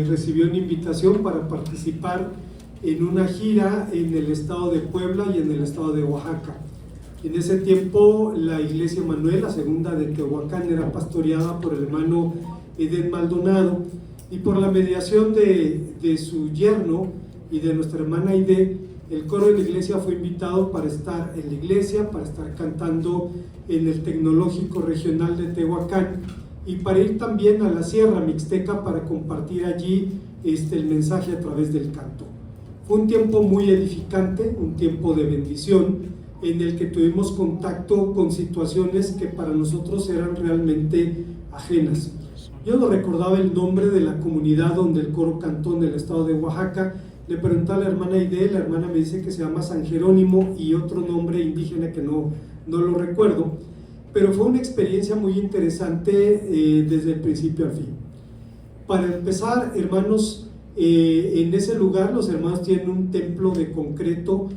recibió una invitación para participar en una gira en el estado de Puebla y en el estado de Oaxaca. En ese tiempo la Iglesia Manuel, la segunda de Tehuacán, era pastoreada por el hermano Eden Maldonado, y por la mediación de su yerno y de nuestra hermana Aide, el coro de la iglesia fue invitado para estar en la iglesia, para estar cantando en el Tecnológico Regional de Tehuacán y para ir también a la Sierra Mixteca para compartir allí el mensaje a través del canto. Fue un tiempo muy edificante, un tiempo de bendición en el que tuvimos contacto con situaciones que para nosotros eran realmente ajenas. Yo no recordaba el nombre de la comunidad donde el coro cantó en el estado de Oaxaca. Le pregunté a la hermana Aide, la hermana me dice que se llama San Jerónimo y otro nombre indígena que no lo recuerdo, pero fue una experiencia muy interesante desde el principio al fin. Para empezar, hermanos, en ese lugar los hermanos tienen un templo de concreto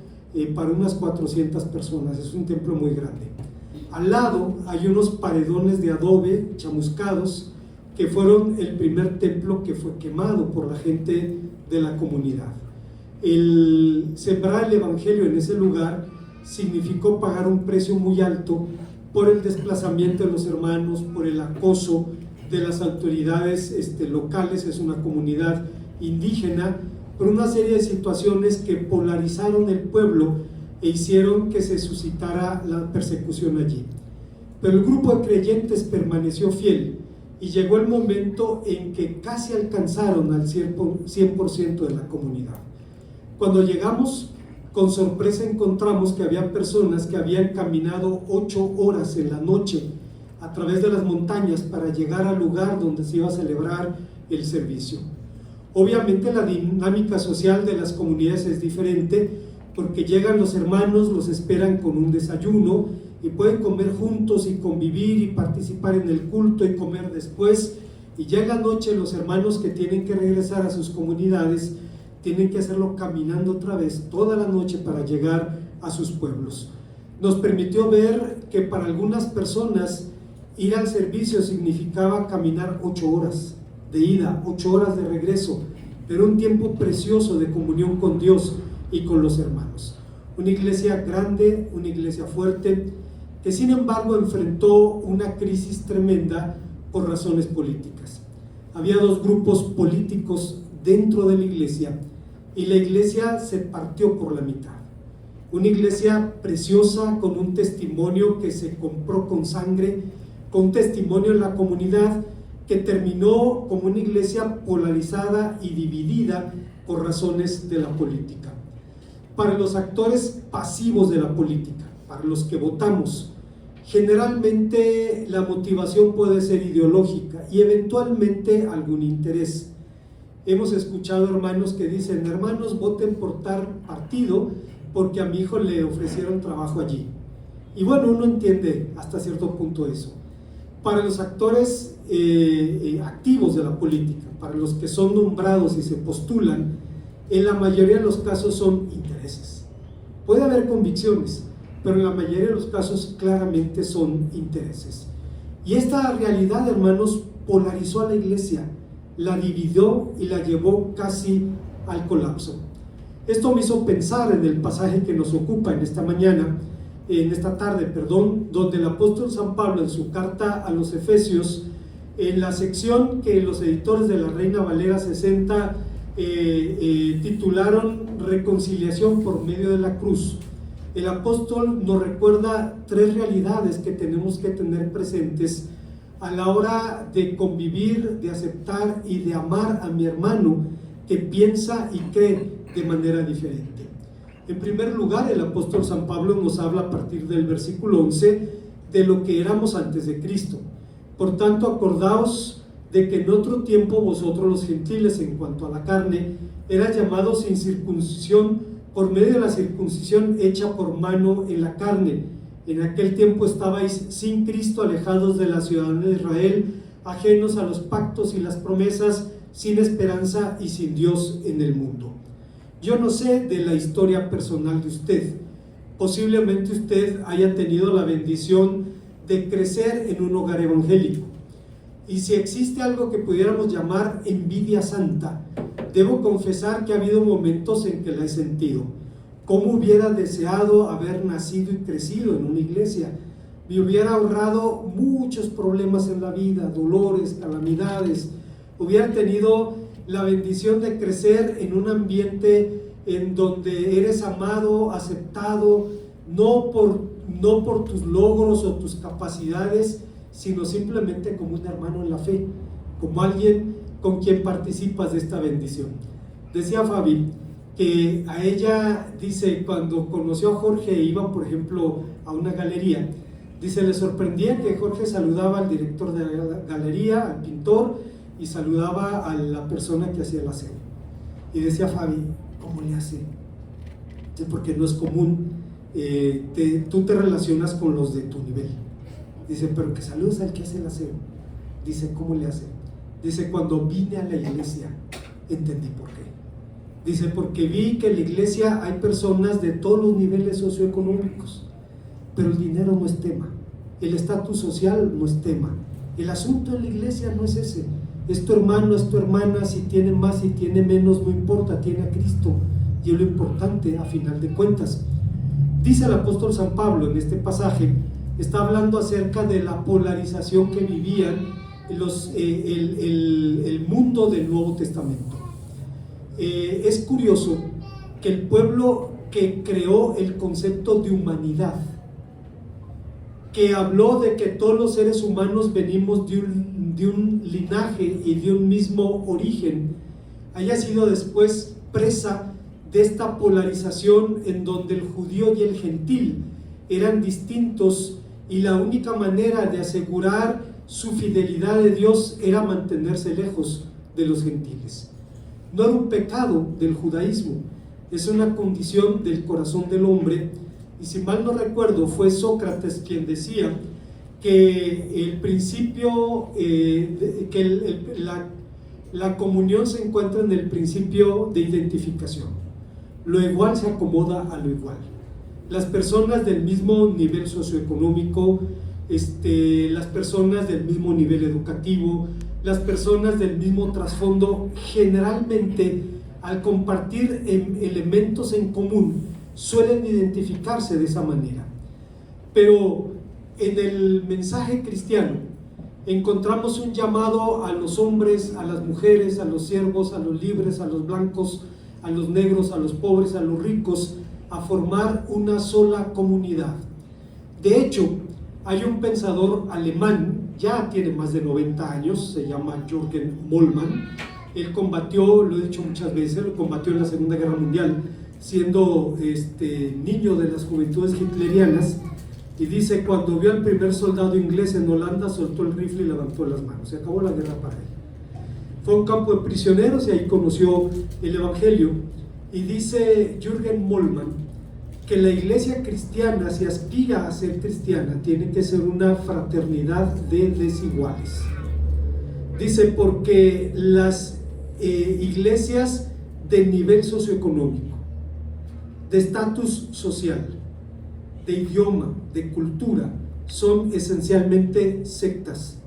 para unas 400 personas, es un templo muy grande. Al lado hay unos paredones de adobe chamuscados que fueron el primer templo que fue quemado por la gente de la comunidad. El sembrar el evangelio en ese lugar significó pagar un precio muy alto por el desplazamiento de los hermanos, por el acoso de las autoridades locales, es una comunidad indígena, por una serie de situaciones que polarizaron el pueblo e hicieron que se suscitara la persecución allí. Pero el grupo de creyentes permaneció fiel y llegó el momento en que casi alcanzaron al 100% de la comunidad. Cuando llegamos, con sorpresa encontramos que había personas que habían caminado 8 horas en la noche a través de las montañas para llegar al lugar donde se iba a celebrar el servicio. Obviamente la dinámica social de las comunidades es diferente porque llegan los hermanos, los esperan con un desayuno y pueden comer juntos y convivir y participar en el culto y comer después, y ya en la noche los hermanos que tienen que regresar a sus comunidades tienen que hacerlo caminando otra vez toda la noche para llegar a sus pueblos. Nos permitió ver que para algunas personas ir al servicio significaba caminar 8 horas de ida, 8 horas de regreso, pero un tiempo precioso de comunión con Dios y con los hermanos. Una iglesia grande, una iglesia fuerte, que sin embargo enfrentó una crisis tremenda por razones políticas. Había 2 grupos políticos dentro de la iglesia y la iglesia se partió por la mitad. Una iglesia preciosa con un testimonio que se compró con sangre, con un testimonio en la comunidad que terminó como una iglesia polarizada y dividida por razones de la política. Para los actores pasivos de la política, para los que votamos, generalmente la motivación puede ser ideológica y eventualmente algún interés. Hemos escuchado hermanos que dicen: hermanos, voten por tal partido porque a mi hijo le ofrecieron trabajo allí. Y bueno, uno entiende hasta cierto punto eso. Para los actores activos de la política, para los que son nombrados y se postulan, en la mayoría de los casos son intereses. Puede haber convicciones, pero en la mayoría de los casos claramente son intereses. Y esta realidad, hermanos, polarizó a la iglesia, la dividió y la llevó casi al colapso. Esto me hizo pensar en el pasaje que nos ocupa en esta tarde, donde el apóstol San Pablo en su carta a los Efesios, en la sección que los editores de la Reina Valera 60 titularon Reconciliación por medio de la cruz, el apóstol nos recuerda 3 realidades que tenemos que tener presentes a la hora de convivir, de aceptar y de amar a mi hermano que piensa y cree de manera diferente. En primer lugar, el apóstol San Pablo nos habla a partir del versículo 11 de lo que éramos antes de Cristo. Por tanto, acordaos de que en otro tiempo vosotros los gentiles, en cuanto a la carne, eran llamados sin circuncisión por medio de la circuncisión hecha por mano en la carne. En aquel tiempo estabais sin Cristo, alejados de la ciudadanía de Israel, ajenos a los pactos y las promesas, sin esperanza y sin Dios en el mundo. Yo no sé de la historia personal de usted. Posiblemente usted haya tenido la bendición de crecer en un hogar evangélico. y si existe algo que pudiéramos llamar envidia santa, debo confesar que ha habido momentos en que la he sentido. ¿Cómo hubiera deseado haber nacido y crecido en una iglesia? Me hubiera ahorrado muchos problemas en la vida, dolores, calamidades. Hubiera tenido la bendición de crecer en un ambiente en donde eres amado, aceptado, no por tus logros o tus capacidades, sino simplemente como un hermano en la fe, como alguien con quien participas de esta bendición. Decía Fabi que a ella, dice, cuando conoció a Jorge e iba, por ejemplo, a una galería, dice, le sorprendía que Jorge saludaba al director de la galería, al pintor, y saludaba a la persona que hacía el aseo. Y decía Fabi, ¿cómo le hace? Porque no es común, tú te relacionas con los de tu nivel. Dice, pero que saludes al que hace el aseo. Dice, ¿cómo le hace? Dice, cuando vine a la iglesia, entendí por qué. Dice, porque vi que en la iglesia hay personas de todos los niveles socioeconómicos, pero el dinero no es tema, el estatus social no es tema, el asunto en la iglesia no es ese, es tu hermano, es tu hermana, si tiene más, si tiene menos, no importa, tiene a Cristo, y es lo importante a final de cuentas. Dice el apóstol San Pablo en este pasaje, está hablando acerca de la polarización que vivían el mundo del Nuevo Testamento. Es curioso que el pueblo que creó el concepto de humanidad, que habló de que todos los seres humanos venimos de un linaje y de un mismo origen, haya sido después presa de esta polarización en donde el judío y el gentil eran distintos y la única manera de asegurar su fidelidad de Dios era mantenerse lejos de los gentiles. No era un pecado del judaísmo, es una condición del corazón del hombre, y si mal no recuerdo fue Sócrates quien decía que el principio, la comunión se encuentra en el principio de identificación. Lo igual se acomoda a lo igual. Las personas del mismo nivel socioeconómico, las personas del mismo nivel educativo, las personas del mismo trasfondo, generalmente al compartir elementos en común suelen identificarse de esa manera. Pero en el mensaje cristiano encontramos un llamado a los hombres, a las mujeres, a los siervos, a los libres, a los blancos, a los negros, a los pobres, a los ricos, a formar una sola comunidad. De hecho, hay un pensador alemán, ya tiene más de 90 años, se llama Jürgen Moltmann. Él combatió, lo he dicho muchas veces, lo combatió en la Segunda Guerra Mundial, siendo niño de las juventudes hitlerianas, y dice, cuando vio al primer soldado inglés en Holanda, soltó el rifle y levantó las manos, se acabó la guerra para él. Fue a un campo de prisioneros y ahí conoció el Evangelio, y dice Jürgen Moltmann que la iglesia cristiana, si aspira a ser cristiana, tiene que ser una fraternidad de desiguales. Dice, porque las iglesias de nivel socioeconómico, de estatus social, de idioma, de cultura, son esencialmente sectas.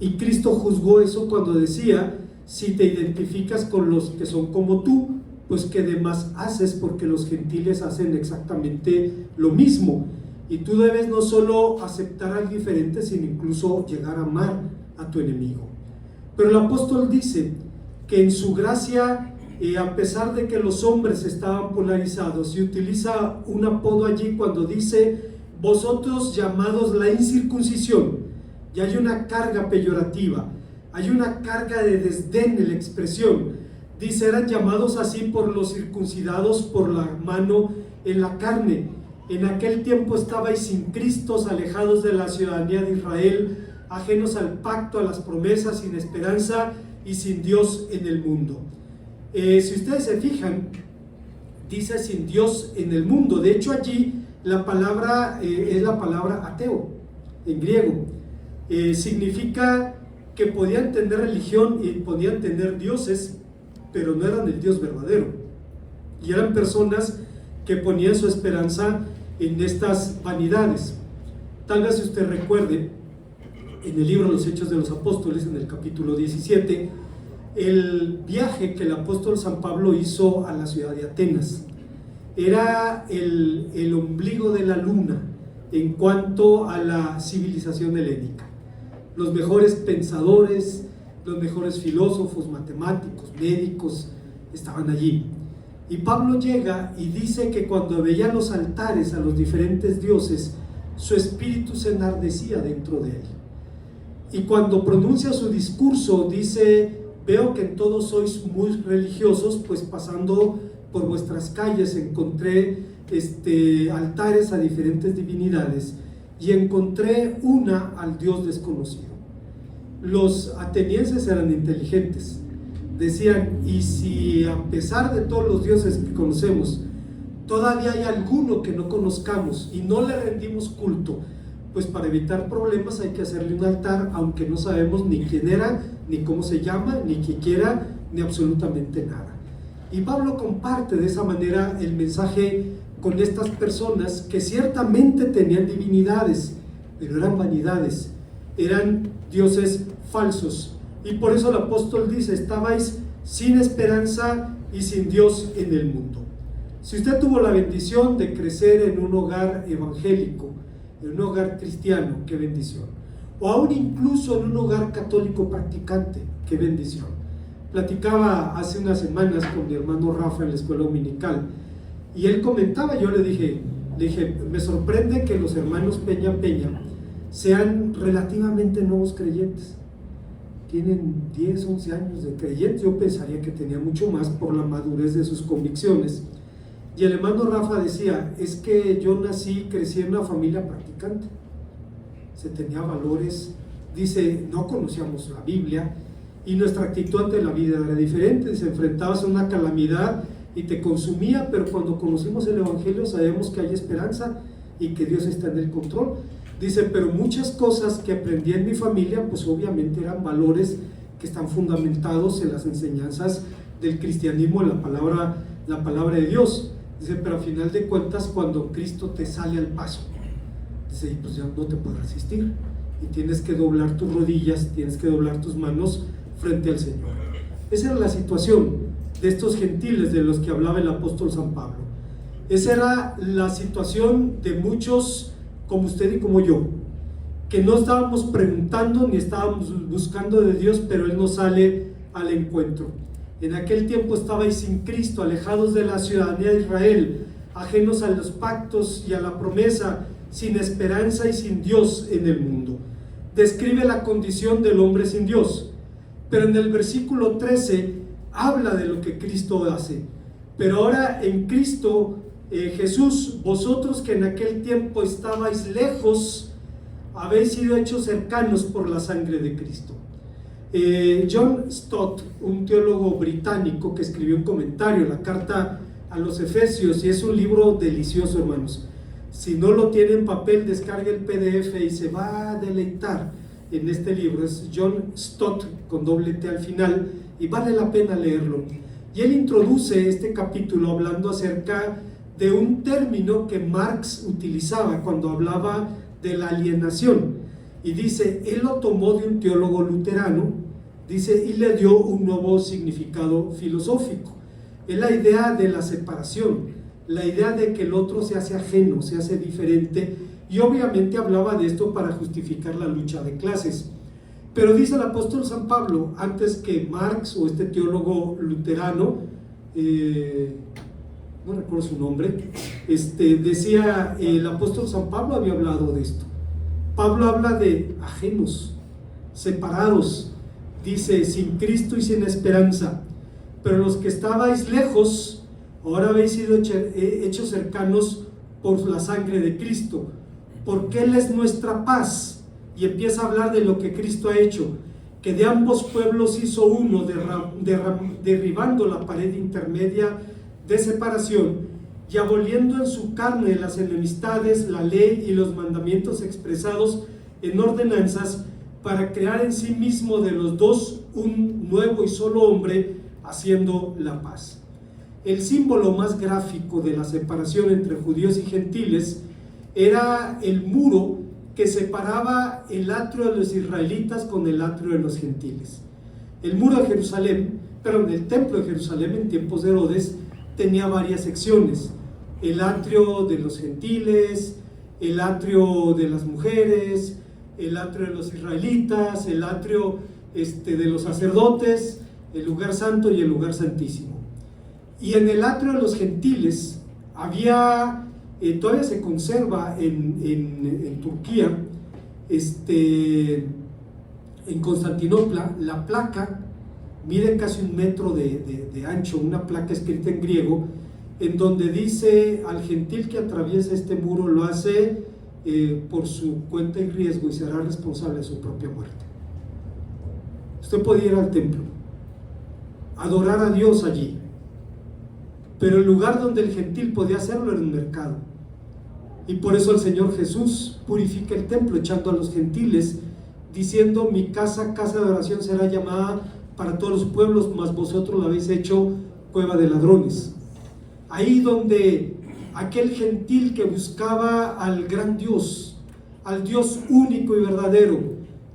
Y Cristo juzgó eso cuando decía, si te identificas con los que son como tú, pues que demás haces, porque los gentiles hacen exactamente lo mismo. Y tú debes no solo aceptar al diferente, sino incluso llegar a amar a tu enemigo. Pero el apóstol dice que en su gracia, a pesar de que los hombres estaban polarizados, y utiliza un apodo allí cuando dice, vosotros llamados la incircuncisión, y hay una carga peyorativa, hay una carga de desdén en la expresión. Dice, eran llamados así por los circuncidados por la mano en la carne. En aquel tiempo estabais sin Cristo, alejados de la ciudadanía de Israel, ajenos al pacto, a las promesas, sin esperanza y sin Dios en el mundo. Si ustedes se fijan, dice sin Dios en el mundo. De hecho, allí la palabra es la palabra ateo, en griego. Significa que podían tener religión y podían tener dioses, pero no eran el Dios verdadero, y eran personas que ponían su esperanza en estas vanidades. Tal vez usted recuerde en el libro Los Hechos de los Apóstoles, en el capítulo 17, el viaje que el apóstol San Pablo hizo a la ciudad de Atenas. Era el ombligo de la luna en cuanto a la civilización helénica. Los mejores pensadores, los mejores filósofos, matemáticos, médicos estaban allí. Y Pablo llega y dice que cuando veía los altares a los diferentes dioses, su espíritu se enardecía dentro de él. Y cuando pronuncia su discurso, dice: veo que en todos sois muy religiosos, pues pasando por vuestras calles encontré altares a diferentes divinidades y encontré una al Dios desconocido. Los atenienses eran inteligentes. Decían: y si a pesar de todos los dioses que conocemos, todavía hay alguno que no conozcamos y no le rendimos culto, pues para evitar problemas hay que hacerle un altar, aunque no sabemos ni quién era, ni cómo se llama, ni qué quiera, ni absolutamente nada. Y Pablo comparte de esa manera el mensaje con estas personas que ciertamente tenían divinidades, pero eran vanidades, eran dioses falsos. Y por eso el apóstol dice: estabais sin esperanza y sin Dios en el mundo. Si usted tuvo la bendición de crecer en un hogar evangélico, en un hogar cristiano, qué bendición. O aún incluso en un hogar católico practicante, qué bendición. Platicaba hace unas semanas con mi hermano Rafa en la escuela dominical y él comentaba, yo le dije, me sorprende que los hermanos Peña sean relativamente nuevos creyentes. Tienen 10, 11 años de creyentes. Yo pensaría que tenía mucho más por la madurez de sus convicciones. Y el hermano Rafa decía: es que yo nací, crecí en una familia practicante, se tenía valores. Dice: no conocíamos la Biblia y nuestra actitud ante la vida era diferente. Se enfrentabas a una calamidad y te consumía, pero cuando conocimos el Evangelio sabemos que hay esperanza y que Dios está en el control. Dice: pero muchas cosas que aprendí en mi familia, pues obviamente eran valores que están fundamentados en las enseñanzas del cristianismo, en la palabra de Dios. Dice: pero al final de cuentas, cuando Cristo te sale al paso, dice, pues ya no te puedes resistir y tienes que doblar tus rodillas, tienes que doblar tus manos frente al Señor. Esa era la situación de estos gentiles de los que hablaba el apóstol San Pablo. Esa era la situación de muchos como usted y como yo, que no estábamos preguntando ni estábamos buscando de Dios, pero Él nos sale al encuentro. En aquel tiempo estabais sin Cristo, alejados de la ciudadanía de Israel, ajenos a los pactos y a la promesa, sin esperanza y sin Dios en el mundo. Describe la condición del hombre sin Dios, pero en el versículo 13 habla de lo que Cristo hace. Pero ahora en Cristo Jesús, vosotros que en aquel tiempo estabais lejos, habéis sido hechos cercanos por la sangre de Cristo. John Stott, un teólogo británico que escribió un comentario, la carta a los Efesios, y es un libro delicioso, hermanos. Si no lo tiene en papel, descargue el PDF y se va a deleitar en este libro. Es John Stott con doble T al final y vale la pena leerlo. Y él introduce este capítulo hablando acerca de un término que Marx utilizaba cuando hablaba de la alienación, y dice, él lo tomó de un teólogo luterano, dice, y le dio un nuevo significado filosófico. Es la idea de la separación, la idea de que el otro se hace ajeno, se hace diferente, y obviamente hablaba de esto para justificar la lucha de clases. Pero dice el apóstol San Pablo, antes que Marx o este teólogo luterano, no recuerdo su nombre, decía, el apóstol San Pablo había hablado de esto. Pablo habla de ajenos, separados, dice, sin Cristo y sin esperanza, pero los que estabais lejos, ahora habéis sido hechos cercanos por la sangre de Cristo, porque Él es nuestra paz, y empieza a hablar de lo que Cristo ha hecho, que de ambos pueblos hizo uno, derribando la pared intermedia de separación y aboliendo en su carne las enemistades, la ley y los mandamientos expresados en ordenanzas, para crear en sí mismo de los dos un nuevo y solo hombre, haciendo la paz. El símbolo más gráfico de la separación entre judíos y gentiles era el muro que separaba el atrio de los israelitas con el atrio de los gentiles. El muro de Jerusalén, el templo de Jerusalén en tiempos de Herodes tenía varias secciones: el atrio de los gentiles, el atrio de las mujeres, el atrio de los israelitas, el atrio de los sacerdotes, el lugar santo y el lugar santísimo. Y en el atrio de los gentiles había, todavía se conserva en Turquía, en Constantinopla, la placa mide casi 1 metro de ancho, una placa escrita en griego, en donde dice: al gentil que atraviesa este muro lo hace por su cuenta y riesgo y será responsable de su propia muerte. Usted podía ir al templo, adorar a Dios allí, pero el lugar donde el gentil podía hacerlo era un mercado. Y por eso el Señor Jesús purifica el templo, echando a los gentiles, diciendo: mi casa, casa de oración será llamada para todos los pueblos, mas vosotros la habéis hecho cueva de ladrones. Ahí donde aquel gentil que buscaba al gran Dios, al Dios único y verdadero,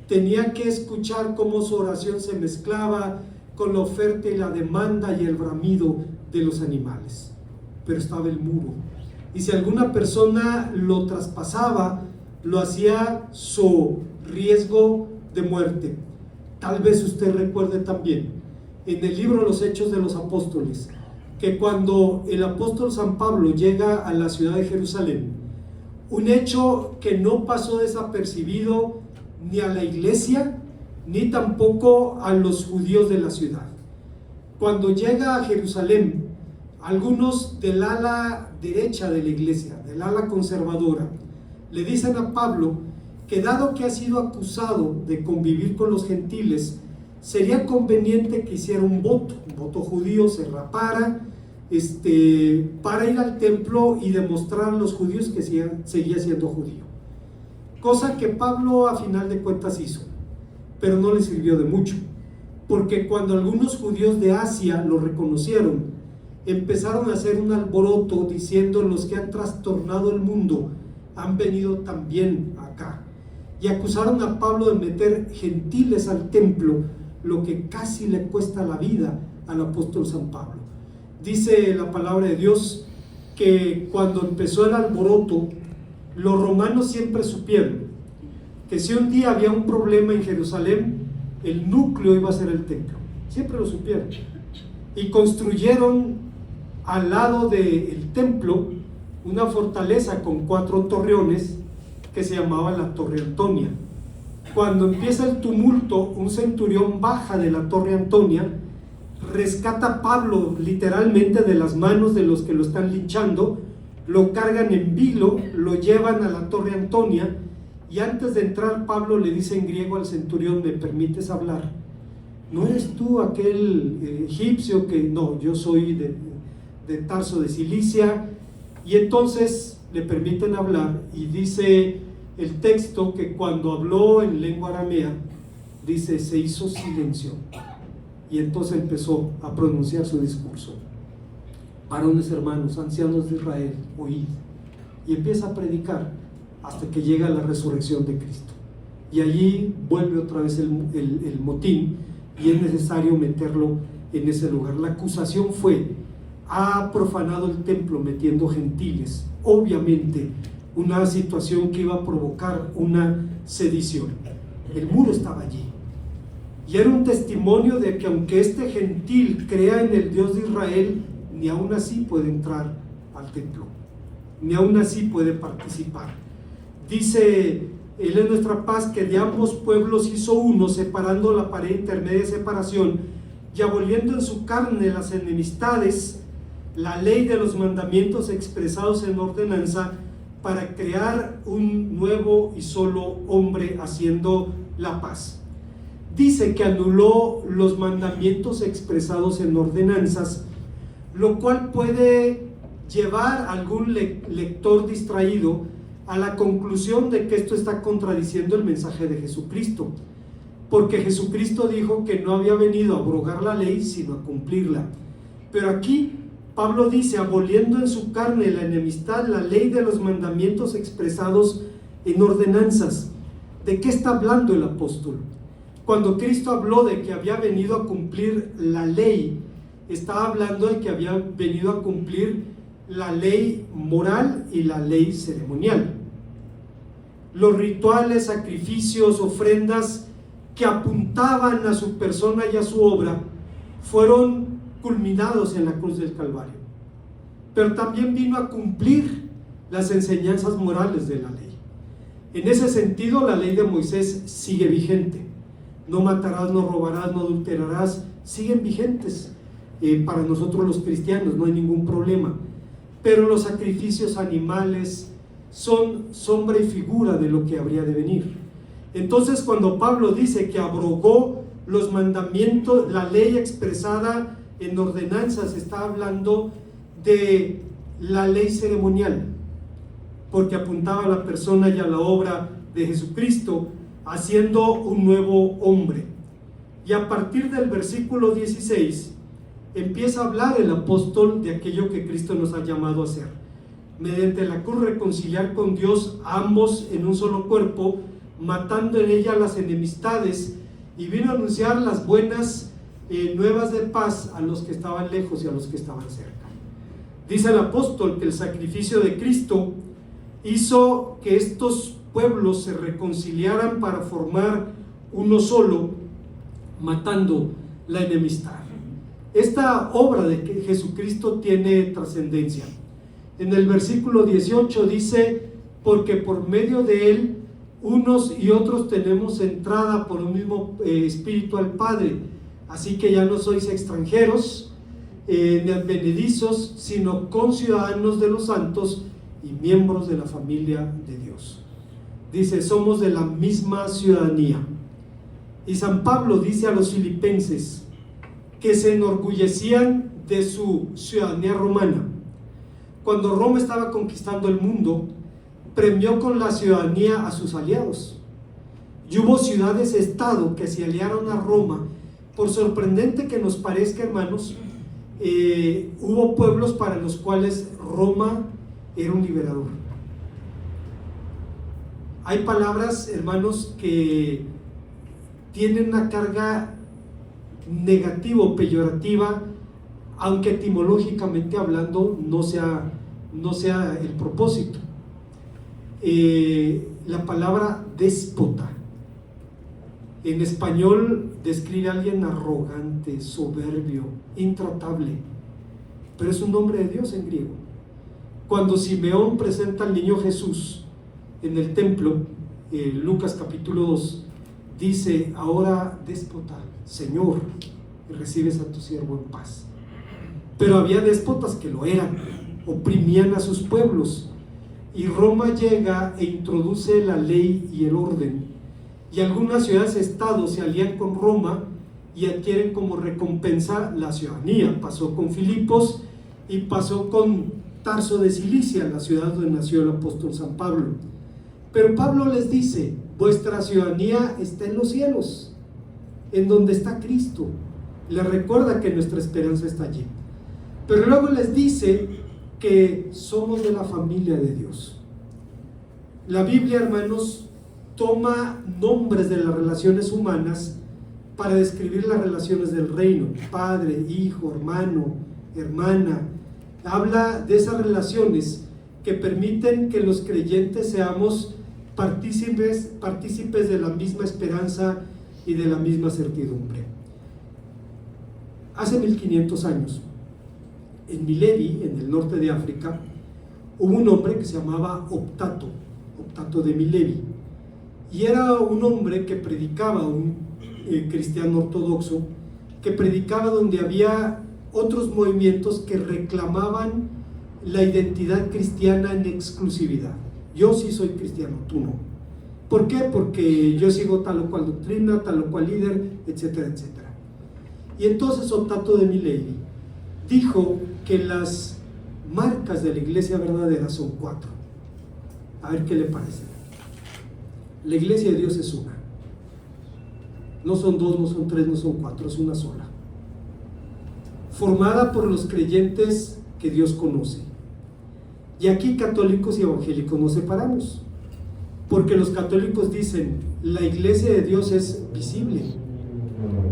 tenía que escuchar cómo su oración se mezclaba con la oferta y la demanda y el bramido de los animales. Pero estaba el muro, y si alguna persona lo traspasaba, lo hacía su riesgo de muerte. Tal vez usted recuerde también en el libro Los Hechos de los Apóstoles que cuando el apóstol San Pablo llega a la ciudad de Jerusalén, un hecho que no pasó desapercibido ni a la iglesia ni tampoco a los judíos de la ciudad. Cuando llega a Jerusalén, algunos del ala derecha de la iglesia, del ala conservadora, le dicen a Pablo que dado que ha sido acusado de convivir con los gentiles, sería conveniente que hiciera un voto judío, se rapara, para ir al templo y demostrar a los judíos que seguía siendo judío. Cosa que Pablo a final de cuentas hizo, pero no le sirvió de mucho, porque cuando algunos judíos de Asia lo reconocieron, empezaron a hacer un alboroto diciendo: los que han trastornado el mundo han venido también acá, y acusaron a Pablo de meter gentiles al templo, lo que casi le cuesta la vida al apóstol San Pablo. Dice la palabra de Dios que cuando empezó el alboroto, los romanos siempre supieron que si un día había un problema en Jerusalén, el núcleo iba a ser el templo. Siempre lo supieron, y construyeron al lado del templo una fortaleza con 4 torreones que se llamaba la Torre Antonia. Cuando empieza el tumulto, un centurión baja de la Torre Antonia, rescata a Pablo literalmente de las manos de los que lo están linchando, lo cargan en vilo, lo llevan a la Torre Antonia, y antes de entrar Pablo le dice en griego al centurión: ¿me permites hablar? ¿No eres tú aquel egipcio que...? No, yo soy de Tarso de Cilicia. Y entonces le permiten hablar, y dice el texto que cuando habló en lengua aramea, dice: se hizo silencio, y entonces empezó a pronunciar su discurso: varones hermanos, ancianos de Israel, oíd. Y empieza a predicar hasta que llega la resurrección de Cristo, y allí vuelve otra vez el motín, y es necesario meterlo en ese lugar. La acusación fue: ha profanado el templo metiendo gentiles. Obviamente una situación que iba a provocar una sedición. El muro estaba allí, y era un testimonio de que aunque este gentil crea en el Dios de Israel, ni aún así puede entrar al templo, ni aún así puede participar. Dice Él es nuestra paz, que de ambos pueblos hizo uno, separando la pared intermedia de separación, y aboliendo en su carne las enemistades, la ley de los mandamientos expresados en ordenanza, para crear un nuevo y solo hombre, haciendo la paz. Dice que anuló los mandamientos expresados en ordenanzas, lo cual puede llevar a algún lector distraído a la conclusión de que esto está contradiciendo el mensaje de Jesucristo, porque Jesucristo dijo que no había venido a abrogar la ley, sino a cumplirla. Pero aquí Pablo dice: aboliendo en su carne la enemistad, la ley de los mandamientos expresados en ordenanzas. ¿De qué está hablando el apóstol? Cuando Cristo habló de que había venido a cumplir la ley, estaba hablando de que había venido a cumplir la ley moral y la ley ceremonial. Los rituales, sacrificios, ofrendas que apuntaban a su persona y a su obra fueron culminados en la cruz del Calvario. Pero también vino a cumplir las enseñanzas morales de la ley. En ese sentido, la ley de Moisés sigue vigente. No matarás, no robarás, no adulterarás, siguen vigentes para nosotros los cristianos, no hay ningún problema. Pero los sacrificios animales son sombra y figura de lo que habría de venir. Entonces, cuando Pablo dice que abrogó los mandamientos, la ley expresada en ordenanzas, está hablando de la ley ceremonial, porque apuntaba a la persona y a la obra de Jesucristo, haciendo un nuevo hombre. Y a partir del versículo 16 empieza a hablar el apóstol de aquello que Cristo nos ha llamado a hacer. Mediante la cruz reconciliar con Dios a ambos en un solo cuerpo, matando en ella las enemistades, y vino a anunciar las buenas nuevas de paz a los que estaban lejos y a los que estaban cerca. Dice el apóstol que el sacrificio de Cristo hizo que estos pueblos se reconciliaran para formar uno solo, matando la enemistad. Esta obra de Jesucristo tiene trascendencia. En el versículo 18 dice: porque por medio de él unos y otros tenemos entrada por un mismo espíritu al Padre, así que ya no sois extranjeros ni advenedizos, sino conciudadanos de los santos y miembros de la familia de Dios. Dice, somos de la misma ciudadanía. Y San Pablo dice a los filipenses que se enorgullecían de su ciudadanía romana. Cuando Roma estaba conquistando el mundo, premió con la ciudadanía a sus aliados. Y hubo ciudades-estado que se aliaron a Roma. Por sorprendente que nos parezca, hermanos, hubo pueblos para los cuales Roma era un liberador. Hay palabras, hermanos, que tienen una carga negativa o peyorativa, aunque etimológicamente hablando no sea el propósito. La palabra déspota en español describe a alguien arrogante, soberbio, intratable, pero es un nombre de Dios en griego. Cuando Simeón presenta al niño Jesús en el templo, Lucas capítulo 2, dice: ahora déspota, Señor, y recibes a tu siervo en paz. Pero había déspotas que lo eran, oprimían a sus pueblos, y Roma llega e introduce la ley y el orden, y algunas ciudades-estado se alían con Roma y adquieren como recompensa la ciudadanía. Pasó con Filipos y pasó con Tarso de Cilicia, la ciudad donde nació el apóstol San Pablo. Pero Pablo les dice: vuestra ciudadanía está en los cielos, en donde está Cristo. Les recuerda que nuestra esperanza está allí. Pero luego les dice que somos de la familia de Dios. La Biblia, hermanos, toma nombres de las relaciones humanas para describir las relaciones del reino: padre, hijo, hermano, hermana. Habla de esas relaciones que permiten que los creyentes seamos partícipes de la misma esperanza y de la misma certidumbre. Hace 1500 años, en Milevi, en el norte de África, hubo un hombre que se llamaba Optato de Milevi, y era un hombre que predicaba, un cristiano ortodoxo, que predicaba donde había otros movimientos que reclamaban la identidad cristiana en exclusividad. Yo sí soy cristiano, tú no. ¿Por qué? Porque yo sigo tal o cual doctrina, tal o cual líder, etcétera, etcétera. Y entonces Optato de Milevi dijo que las marcas de la iglesia verdadera son 4. A ver qué le parece. La iglesia de Dios es una. No son 2, no son 3, no son 4, es una sola. Formada por los creyentes que Dios conoce. Y aquí católicos y evangélicos nos separamos. Porque los católicos dicen, la iglesia de Dios es visible,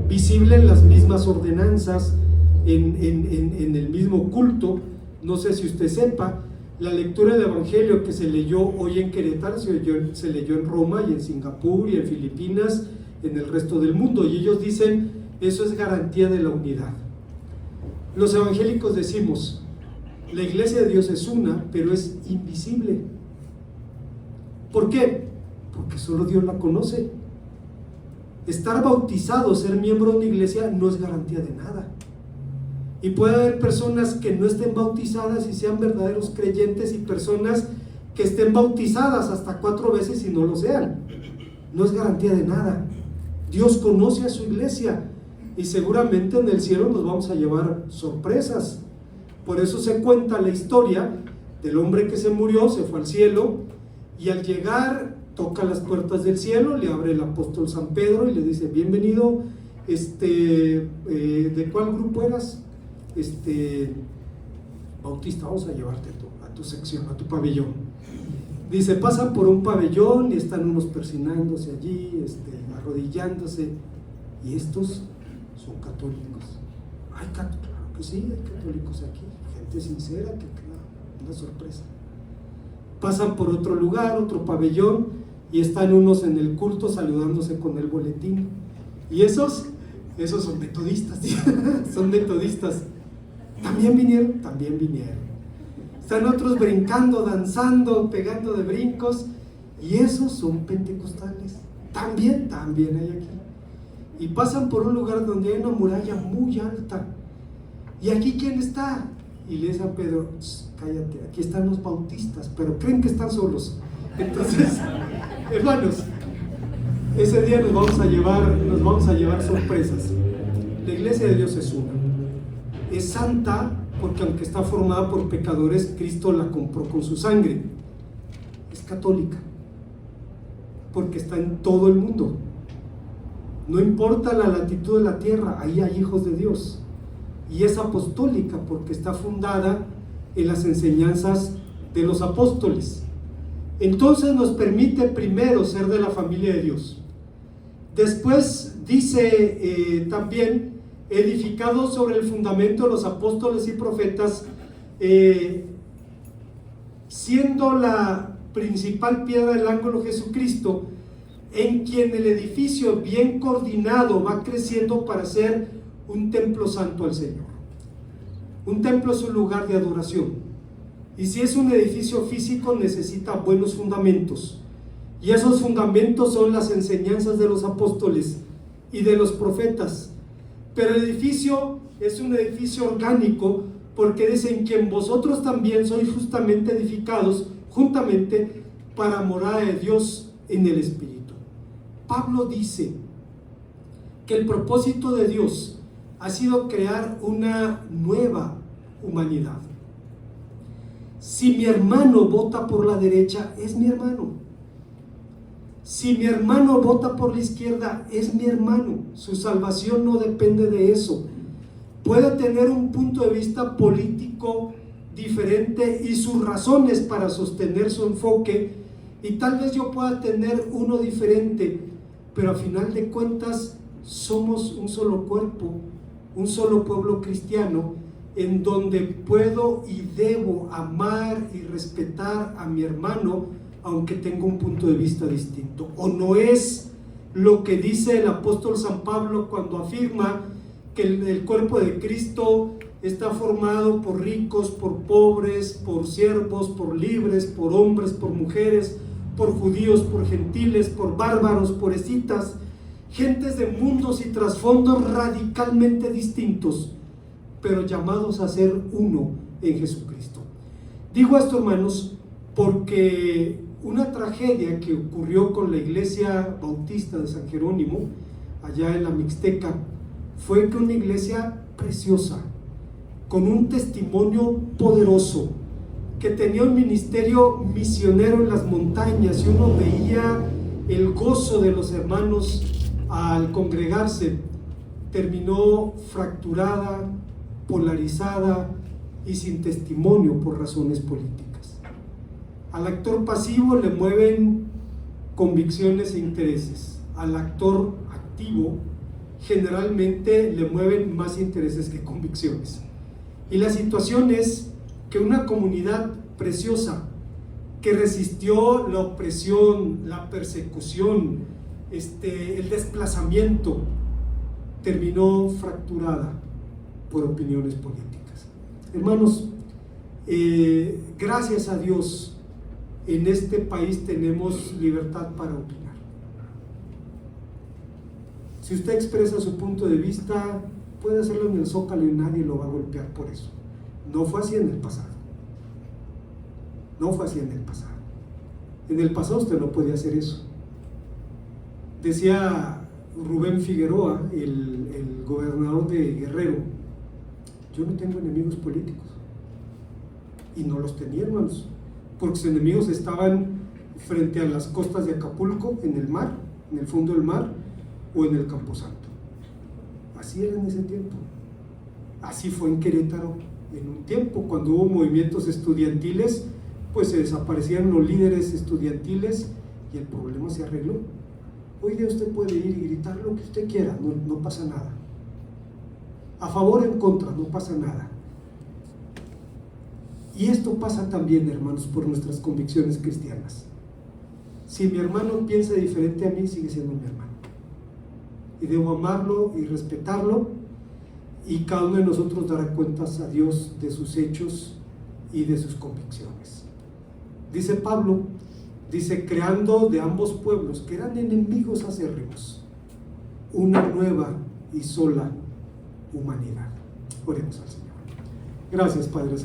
visible en las mismas ordenanzas, en el mismo culto. No sé si usted sepa, la lectura del Evangelio que se leyó hoy en Querétaro se leyó en Roma y en Singapur y en Filipinas, en el resto del mundo, y ellos dicen, eso es garantía de la unidad. Los evangélicos decimos, la iglesia de Dios es una, pero es invisible. ¿Por qué? Porque solo Dios la conoce. Estar bautizado, ser miembro de una iglesia, no es garantía de nada. Y puede haber personas que no estén bautizadas y sean verdaderos creyentes, y personas que estén bautizadas hasta 4 veces y no lo sean. No es garantía de nada. Dios conoce a su iglesia, y seguramente en el cielo nos vamos a llevar sorpresas. Por eso se cuenta la historia del hombre que se murió, se fue al cielo, y al llegar toca las puertas del cielo, le abre el apóstol San Pedro y le dice, bienvenido, ¿de cuál grupo eras? Bautista, vamos a llevarte a tu sección, a tu pabellón. Dice, pasan por un pabellón y están unos persinándose allí, arrodillándose, y estos son católicos. Ay, claro que sí, hay católicos aquí, gente sincera, que claro, una sorpresa. Pasan por otro lugar, otro pabellón, y están unos en el culto saludándose con el boletín. Y esos son metodistas, son metodistas. ¿También vinieron? También vinieron. Están otros brincando, danzando, pegando de brincos, y esos son pentecostales. También hay aquí. Y pasan por un lugar donde hay una muralla muy alta. ¿Y aquí quién está? Y le dice a Pedro, cállate, aquí están los bautistas, pero creen que están solos. Entonces, hermanos, ese día nos vamos a llevar sorpresas. La iglesia de Dios es una. Es santa porque aunque está formada por pecadores, Cristo la compró con su sangre. Es católica porque está en todo el mundo. No importa la latitud de la tierra, ahí hay hijos de Dios. Y es apostólica porque está fundada en las enseñanzas de los apóstoles. Entonces nos permite primero ser de la familia de Dios. Después dice también, edificado sobre el fundamento de los apóstoles y profetas, siendo la principal piedra del ángulo Jesucristo, en quien el edificio bien coordinado va creciendo para ser un templo santo al Señor. Un templo es un lugar de adoración, y si es un edificio físico necesita buenos fundamentos, y esos fundamentos son las enseñanzas de los apóstoles y de los profetas. Pero el edificio es un edificio orgánico, porque dicen que en vosotros también sois justamente edificados juntamente para morada de Dios en el Espíritu. Pablo dice que el propósito de Dios ha sido crear una nueva humanidad. Si mi hermano vota por la derecha, es mi hermano. Si mi hermano vota por la izquierda, es mi hermano. Su salvación no depende de eso. Puede tener un punto de vista político diferente y sus razones para sostener su enfoque, y tal vez yo pueda tener uno diferente, pero a final de cuentas somos un solo cuerpo, un solo pueblo cristiano, en donde puedo y debo amar y respetar a mi hermano, aunque tenga un punto de vista distinto. ¿O no es lo que dice el apóstol San Pablo cuando afirma que el cuerpo de Cristo está formado por ricos, por pobres, por siervos, por libres, por hombres, por mujeres, por judíos, por gentiles, por bárbaros, por escitas, gentes de mundos y trasfondos radicalmente distintos, pero llamados a ser uno en Jesucristo? Digo esto, hermanos, porque una tragedia que ocurrió con la iglesia bautista de San Jerónimo, allá en la Mixteca, fue que una iglesia preciosa, con un testimonio poderoso, que tenía un ministerio misionero en las montañas, y uno veía el gozo de los hermanos al congregarse, terminó fracturada, polarizada y sin testimonio por razones políticas. Al actor pasivo le mueven convicciones e intereses. Al actor activo generalmente le mueven más intereses que convicciones. Y la situación es que una comunidad preciosa que resistió la opresión, la persecución, el desplazamiento, terminó fracturada por opiniones políticas. Hermanos, gracias a Dios, en este país tenemos libertad para opinar. Si usted expresa su punto de vista, puede hacerlo en el Zócalo y nadie lo va a golpear por eso. No fue así en el pasado. No fue así en el pasado. En el pasado usted no podía hacer eso. Decía Rubén Figueroa, el gobernador de Guerrero: yo no tengo enemigos políticos. Y no los tenía, hermanos, porque sus enemigos estaban frente a las costas de Acapulco, en el mar, en el fondo del mar, o en el Camposanto. Así era en ese tiempo. Así fue en Querétaro en un tiempo, cuando hubo movimientos estudiantiles, pues se desaparecían los líderes estudiantiles y el problema se arregló. Hoy día usted puede ir y gritar lo que usted quiera, no pasa nada. A favor o en contra, no pasa nada. Y esto pasa también, hermanos, por nuestras convicciones cristianas. Si mi hermano piensa diferente a mí, sigue siendo mi hermano. Y debo amarlo y respetarlo, y cada uno de nosotros dará cuentas a Dios de sus hechos y de sus convicciones. Dice Pablo, creando de ambos pueblos, que eran enemigos acérrimos, una nueva y sola humanidad. Oremos al Señor. Gracias, Padre.